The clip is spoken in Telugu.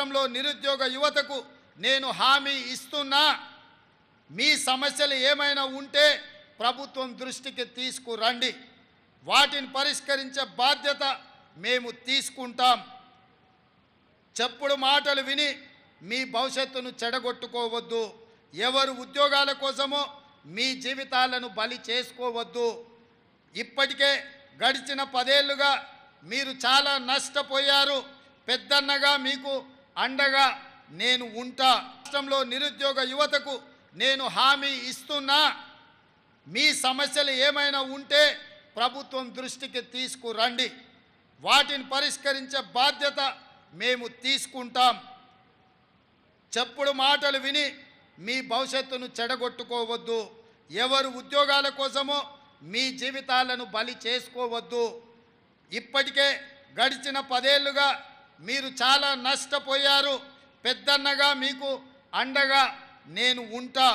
రాష్ట్రంలో నిరుద్యోగ యువతకు నేను హామీ ఇస్తున్నా, మీ సమస్యలు ఏమైనా ఉంటే ప్రభుత్వం దృష్టికి తీసుకురండి, వాటిని పరిష్కరించే బాధ్యత మేము తీసుకుంటాం. చెప్పుడు మాటలు విని మీ భవిష్యత్తును చెడగొట్టుకోవద్దు. ఎవరు ఉద్యోగాల కోసమో మీ జీవితాలను బలి చేసుకోవద్దు. ఇప్పటికే గడిచిన 10 ఏళ్లుగా మీరు చాలా నష్టపోయారు. పెద్దన్నగా మీకు అండగా నేను ఉంటా. రాష్ట్రంలో నిరుద్యోగ యువతకు నేను హామీ ఇస్తున్నా, మీ సమస్యలు ఏమైనా ఉంటే ప్రభుత్వం దృష్టికి తీసుకురండి, వాటిని పరిష్కరించే బాధ్యత మేము తీసుకుంటాం. చెప్పుడు మాటలు విని మీ భవిష్యత్తును చెడగొట్టుకోవద్దు. ఎవరు ఉద్యోగాల కోసమో మీ జీవితాలను బలి చేసుకోవద్దు. ఇప్పటికే గడిచిన 10 ఏళ్లుగా మీరు చాలా నష్టపోయారు. పెద్దన్నగా మీకు అండగా నేను ఉంటా.